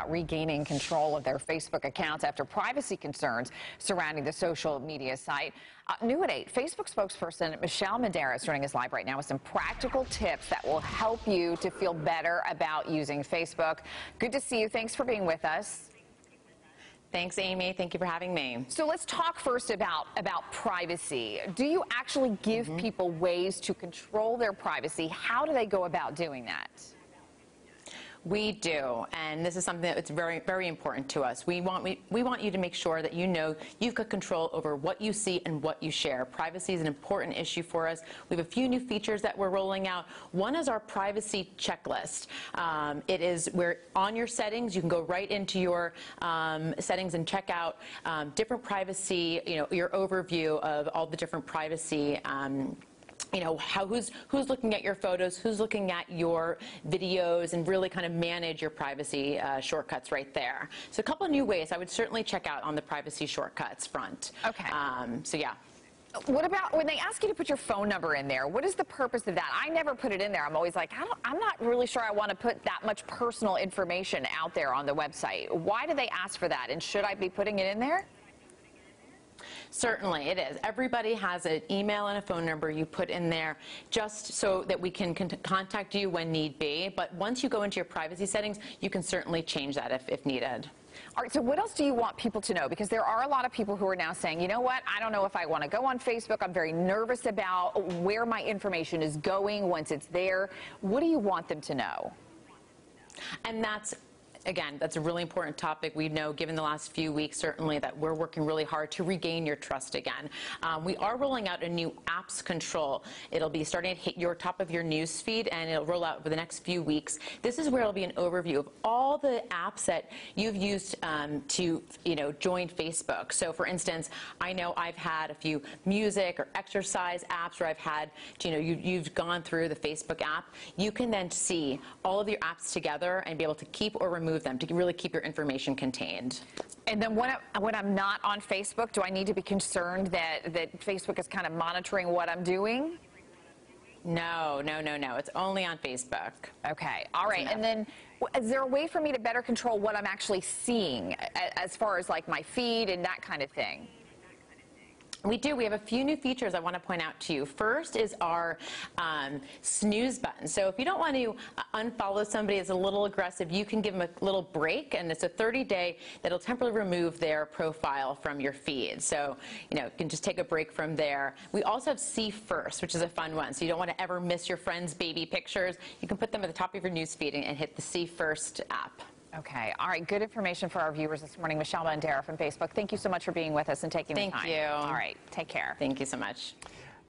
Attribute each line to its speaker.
Speaker 1: Regaining control of their Facebook accounts after privacy concerns surrounding the social media site. New at 8, Facebook spokesperson Michelle Medeiros joining us live right now with some practical tips that will help you to feel better about using Facebook. Good to see you. Thanks for being with us.
Speaker 2: Thanks, Amy. Thank you for having me.
Speaker 1: So let's talk first about privacy. Do you actually give people ways to control their privacy? How do they go about doing that?
Speaker 2: We do, and this is something that's very, very important to us. We want you to make sure that you know you've got control over what you see and what you share. Privacy is an important issue for us. We have a few new features that we're rolling out. One is our privacy checklist. We're on your settings. You can go right into your settings and check out different privacy, your overview of all the different privacy who's looking at your photos, who's looking at your videos, and really kind of manage your privacy shortcuts right there. So a couple of new ways I would certainly check out on the privacy shortcuts front.
Speaker 1: Okay.
Speaker 2: So yeah.
Speaker 1: What about when they ask you to put your phone number in there? What is the purpose of that? I never put it in there. I'm always like, I'm not really sure I want to put that much personal information out there on the website. Why do they ask for that? And should I be putting it in there?
Speaker 2: Certainly, it is. Everybody has an email and a phone number you put in there just so that we can contact you when need be. But once you go into your privacy settings, you can certainly change that if needed.
Speaker 1: All right, so what else do you want people to know? Because there are a lot of people who are now saying, you know what, I don't know if I want to go on Facebook. I'm very nervous about where my information is going once it's there. What do you want them to know?
Speaker 2: And again, that's a really important topic. We know, given the last few weeks, certainly, that we're working really hard to regain your trust again. We are rolling out a new apps control. It'll be starting to hit your top of your news feed, and it'll roll out over the next few weeks. This is where it'll be an overview of all the apps that you've used to, join Facebook. So, for instance, I know I've had a few music or exercise apps where I've had, you've gone through the Facebook app. You can then see all of your apps together and be able to keep or remove them to really keep your information contained.
Speaker 1: And then when I'm not on Facebook, do I need to be concerned that Facebook is kind of monitoring what I'm doing?
Speaker 2: No. It's only on Facebook.
Speaker 1: Okay. All right. And then is there a way for me to better control what I'm actually seeing as far as like my feed and that kind of thing?
Speaker 2: We do. We have a few new features I want to point out to you. First is our snooze button. So if you don't want to unfollow somebody that's a little aggressive, you can give them a little break, and it's a 30-day that'll temporarily remove their profile from your feed. So, you can just take a break from there. We also have See First, which is a fun one. So you don't want to ever miss your friend's baby pictures. You can put them at the top of your news feed and hit the See First app.
Speaker 1: Okay. All right. Good information for our viewers this morning. Michelle Medeiros from Facebook. Thank you so much for being with us and taking the time.
Speaker 2: Thank you.
Speaker 1: All right. Take care.
Speaker 2: Thank you so much.